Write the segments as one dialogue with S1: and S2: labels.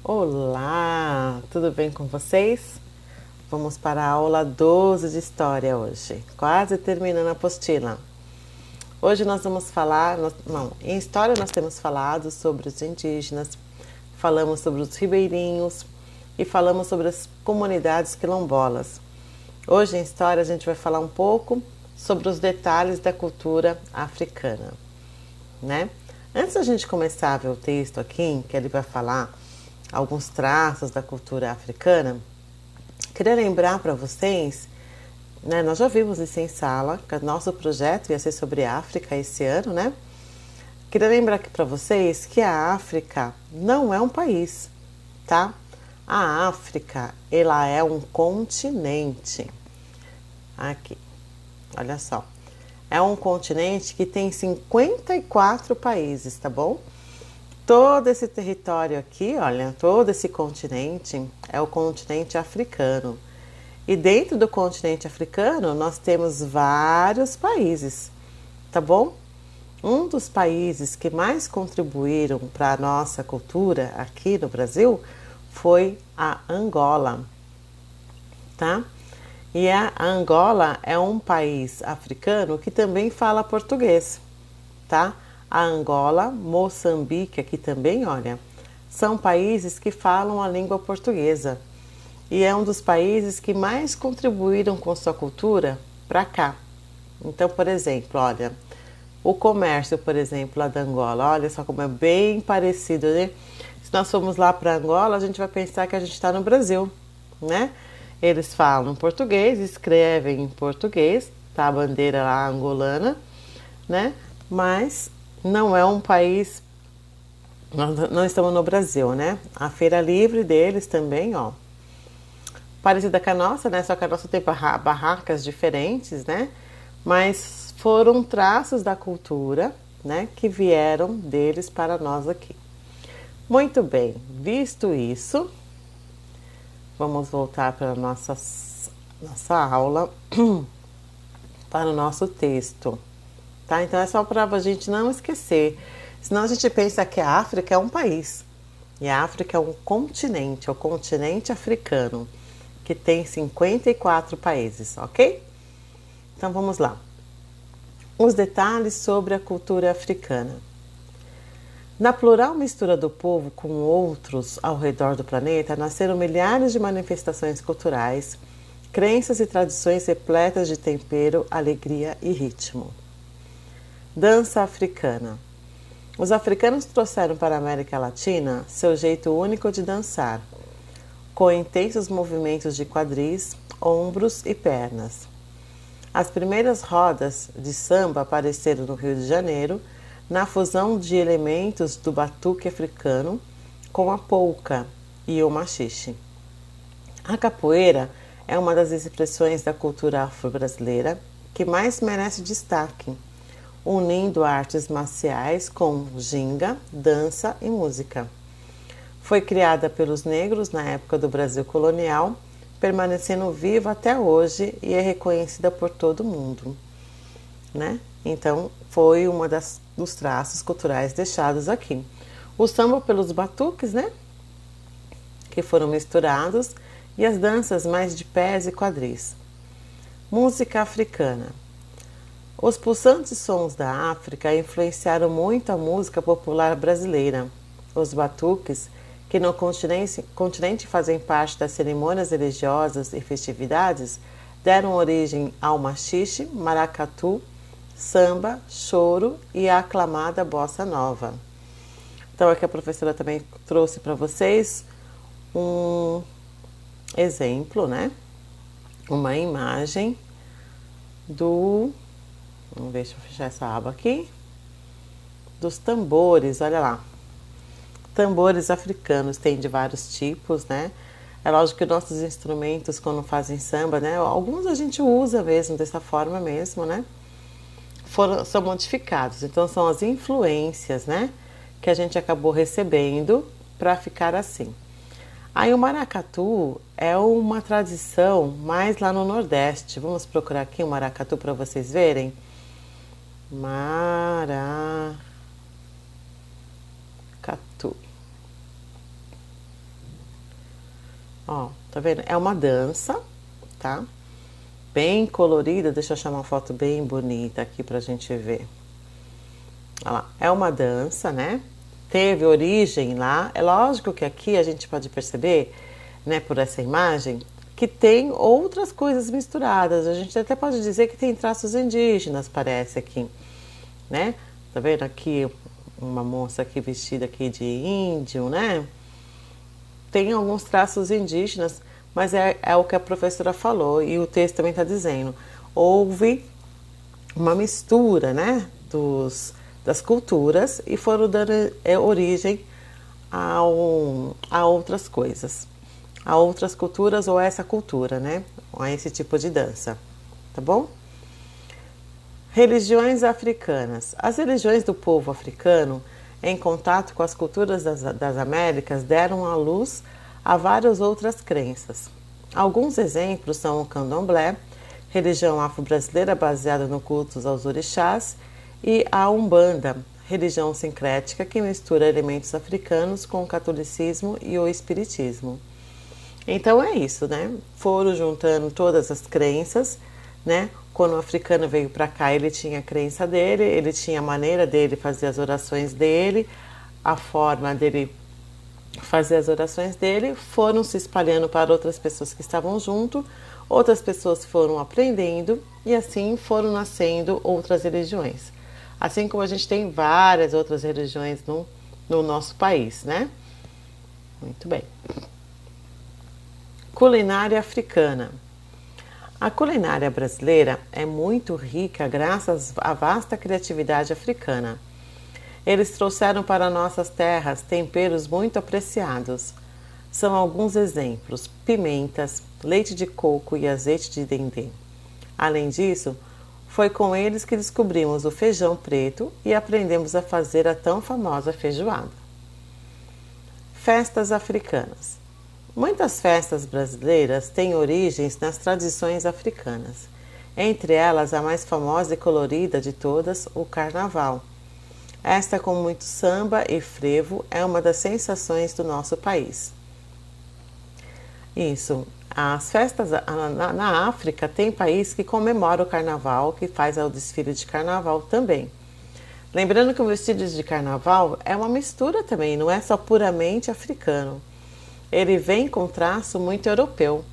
S1: Olá, tudo bem com vocês? Vamos para a aula 12 de História hoje, quase terminando a apostila. Hoje nós vamos falar, em História nós temos falado sobre os indígenas, falamos sobre os ribeirinhos e falamos sobre as comunidades quilombolas. Hoje em História a gente vai falar um pouco sobre os detalhes da cultura africana, né? Antes da gente começar a ver o texto aqui, que ele vai falar alguns traços da cultura africana, queria lembrar para vocês, né, nós já vimos isso em sala, que o nosso projeto ia ser sobre África esse ano, né? Queria lembrar aqui para vocês que a África não é um país, tá? A África, ela é um continente. Aqui, olha só. É um continente que tem 54 países, tá bom? Todo esse território aqui, olha, todo esse continente é o continente africano. E dentro do continente africano nós temos vários países, tá bom? Um dos países que mais contribuíram para a nossa cultura aqui no Brasil foi a Angola, tá? E a Angola é um país africano que também fala português, tá? A Angola, Moçambique aqui também, olha, são países que falam a língua portuguesa. E é um dos países que mais contribuíram com sua cultura para cá. Então, por exemplo, olha, o comércio, por exemplo, lá da Angola, olha só como é bem parecido, né? Se nós formos lá para Angola, a gente vai pensar que a gente está no Brasil, né? Eles falam português, escrevem em português, tá? A bandeira lá angolana, né? Mas não é um país, nós não estamos no Brasil, né? A feira livre deles também, ó, parecida com a nossa, né? Só que a nossa tem barracas diferentes, né? Mas foram traços da cultura, né? Que vieram deles para nós aqui. Muito bem, visto isso, vamos voltar para a nossa aula, para o nosso texto, tá? Então é só para a gente não esquecer, senão a gente pensa que a África é um país, e a África é um continente, é o continente africano, que tem 54 países, ok? Então vamos lá. Os detalhes sobre a cultura africana. Na plural mistura do povo com outros ao redor do planeta, nasceram milhares de manifestações culturais, crenças e tradições repletas de tempero, alegria e ritmo. Dança africana. Os africanos trouxeram para a América Latina seu jeito único de dançar, com intensos movimentos de quadris, ombros e pernas. As primeiras rodas de samba apareceram no Rio de Janeiro, na fusão de elementos do batuque africano com a polca e o machixe. A capoeira é uma das expressões da cultura afro-brasileira que mais merece destaque, unindo artes marciais com ginga, dança e música. Foi criada pelos negros na época do Brasil colonial, permanecendo viva até hoje e é reconhecida por todo mundo, né? Então, foi uma dos traços culturais deixados aqui. O samba pelos batuques, né? Que foram misturados, e as danças mais de pés e quadris. Música africana. Os pulsantes sons da África influenciaram muito a música popular brasileira. Os batuques, que no continente fazem parte das cerimônias religiosas e festividades, deram origem ao machixe, maracatu, samba, choro e a aclamada bossa nova. Então aqui a professora também trouxe para vocês um exemplo, né? Uma imagem vamos ver, deixa eu fechar essa aba aqui, dos tambores, olha lá. Tambores africanos, tem de vários tipos, né? É lógico que nossos instrumentos, quando fazem samba, né? Alguns a gente usa mesmo dessa forma mesmo, né? São modificados, então são as influências, né? Que a gente acabou recebendo para ficar assim. Aí o maracatu é uma tradição mais lá no Nordeste. Vamos procurar aqui o maracatu para vocês verem. Maracatu. Ó, tá vendo? É uma dança, tá? Bem colorida. Deixa eu achar uma foto bem bonita aqui pra gente ver. Olha lá, é uma dança, né? Teve origem lá. É lógico que aqui a gente pode perceber, né, por essa imagem, que tem outras coisas misturadas. A gente até pode dizer que tem traços indígenas, parece aqui, né? Tá vendo aqui uma moça aqui vestida aqui de índio, né? Tem alguns traços indígenas, mas é o que a professora falou e o texto também está dizendo. Houve uma mistura, né, das culturas e foram dando origem a outras coisas, a outras culturas ou a essa cultura, né, a esse tipo de dança, tá bom? Religiões africanas. As religiões do povo africano, em contato com as culturas das Américas, deram à luz a várias outras crenças. Alguns exemplos são o candomblé, religião afro-brasileira baseada no culto aos orixás, e a Umbanda, religião sincrética que mistura elementos africanos com o catolicismo e o espiritismo. Então é isso, né? Foram juntando todas as crenças, né? Quando o africano veio para cá, ele tinha a crença dele, ele tinha a maneira dele fazer as orações dele, a forma dele fazer as orações dele, foram se espalhando para outras pessoas que estavam junto, outras pessoas foram aprendendo e assim foram nascendo outras religiões. Assim como a gente tem várias outras religiões no nosso país, né? Muito bem. Culinária africana. A culinária brasileira é muito rica graças à vasta criatividade africana. Eles trouxeram para nossas terras temperos muito apreciados. São alguns exemplos: pimentas, leite de coco e azeite de dendê. Além disso, foi com eles que descobrimos o feijão preto e aprendemos a fazer a tão famosa feijoada. Festas africanas. Muitas festas brasileiras têm origens nas tradições africanas. Entre elas, a mais famosa e colorida de todas, o Carnaval. Esta, com muito samba e frevo, é uma das sensações do nosso país. Isso. As festas na África tem país que comemora o Carnaval, que faz o desfile de Carnaval também. Lembrando que o vestido de Carnaval é uma mistura também, não é só puramente africano. Ele vem com traço muito europeu,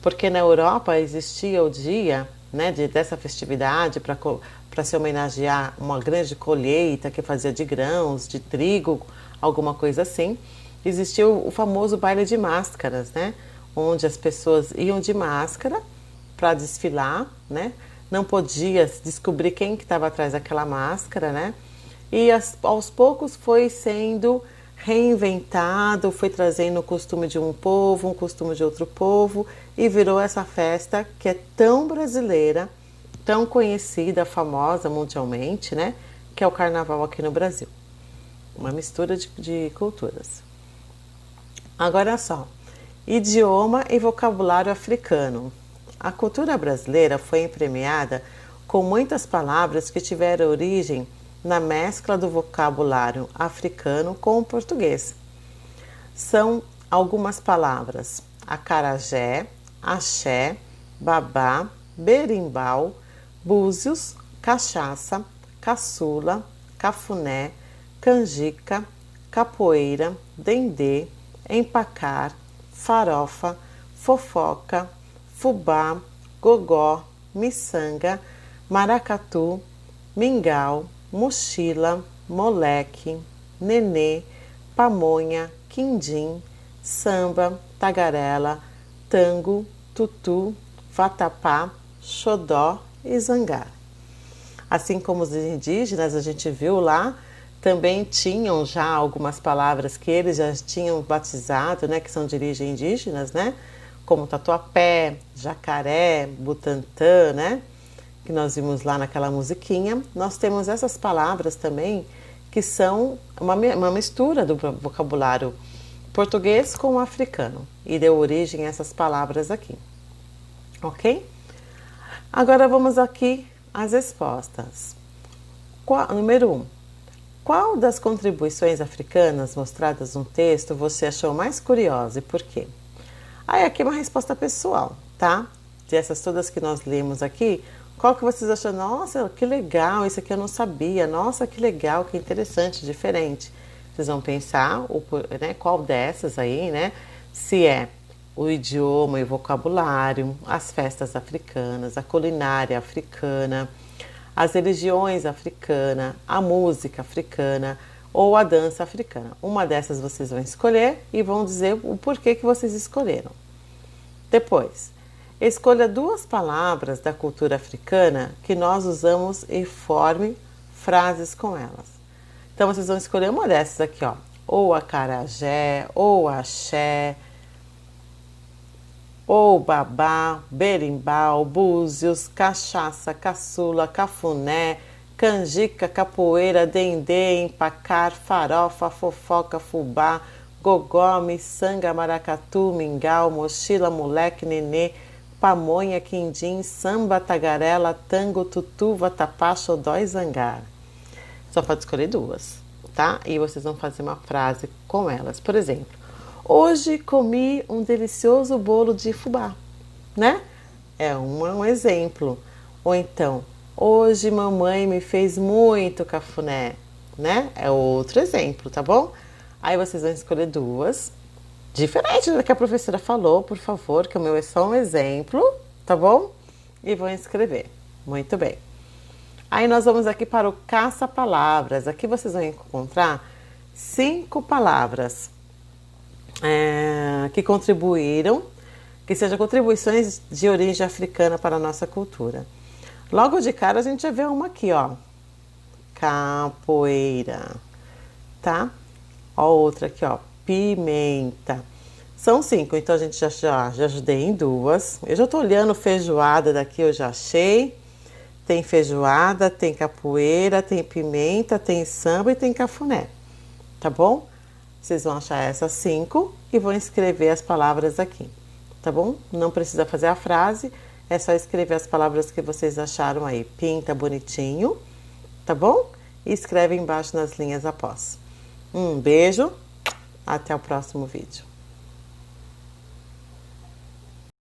S1: porque na Europa existia o dia, né, dessa festividade para se homenagear uma grande colheita que fazia de grãos, de trigo, alguma coisa assim. Existia o famoso baile de máscaras, né, onde as pessoas iam de máscara para desfilar, né, não podia descobrir quem que estava atrás daquela máscara, né, e aos poucos foi sendo reinventado, foi trazendo o costume de um povo, um costume de outro povo e virou essa festa que é tão brasileira, tão conhecida, famosa mundialmente, né? Que é o Carnaval aqui no Brasil. Uma mistura de culturas. Agora só, idioma e vocabulário africano. A cultura brasileira foi premiada com muitas palavras que tiveram origem na mescla do vocabulário africano com o português. São algumas palavras: acarajé, axé, babá, berimbau, búzios, cachaça, caçula, cafuné, canjica, capoeira, dendê, empacar, farofa, fofoca, fubá, gogó, miçanga, maracatu, mingau, mochila, moleque, nenê, pamonha, quindim, samba, tagarela, tango, tutu, vatapá, xodó e zangar. Assim como os indígenas, a gente viu lá, também tinham já algumas palavras que eles já tinham batizado, né, que são de origem indígenas, né, como tatuapé, jacaré, butantã, né, que nós vimos lá naquela musiquinha. Nós temos essas palavras também que são uma mistura do vocabulário português com o africano e deu origem a essas palavras aqui, ok? Agora vamos aqui às respostas. Número 1. Qual das contribuições africanas mostradas no texto você achou mais curiosa e por quê? Aí aqui é uma resposta pessoal, tá? Dessas todas que nós lemos aqui, qual que vocês acham? Nossa, que legal, isso aqui eu não sabia. Nossa, que legal, que interessante, diferente. Vocês vão pensar, né, qual dessas aí, né? Se é o idioma e vocabulário, as festas africanas, a culinária africana, as religiões africanas, a música africana ou a dança africana. Uma dessas vocês vão escolher e vão dizer o porquê que vocês escolheram. Depois, escolha 2 palavras da cultura africana que nós usamos e forme frases com elas. Então, vocês vão escolher uma dessas aqui, ó. Ou acarajé, ou axé, ou babá, berimbau, búzios, cachaça, caçula, cafuné, canjica, capoeira, dendê, empacar, farofa, fofoca, fubá, gogó, miçanga, maracatu, mingau, mochila, moleque, nenê, pamonha, quindim, samba, tagarela, tango, tutu, vatapá, xodó e zangar. Só pode escolher 2, tá? E vocês vão fazer uma frase com elas. Por exemplo, hoje comi um delicioso bolo de fubá, né? É um exemplo. Ou então, hoje mamãe me fez muito cafuné, né? É outro exemplo, tá bom? Aí vocês vão escolher 2, diferente do que a professora falou, por favor, que o meu é só um exemplo, tá bom? E vão escrever. Muito bem. Aí nós vamos aqui para o caça-palavras. Aqui vocês vão encontrar 5 palavras que contribuíram, que sejam contribuições de origem africana para a nossa cultura. Logo de cara a gente já vê uma aqui, ó. Capoeira, tá? Ó, outra aqui, ó. Pimenta. São 5, então a gente já ajudei em 2. Eu já tô olhando feijoada daqui, eu já achei. Tem feijoada, tem capoeira, tem pimenta, tem samba e tem cafuné. Tá bom? Vocês vão achar essas 5 e vão escrever as palavras aqui. Tá bom? Não precisa fazer a frase, é só escrever as palavras que vocês acharam aí. Pinta bonitinho, tá bom? E escreve embaixo nas linhas após. Um beijo, até o próximo vídeo.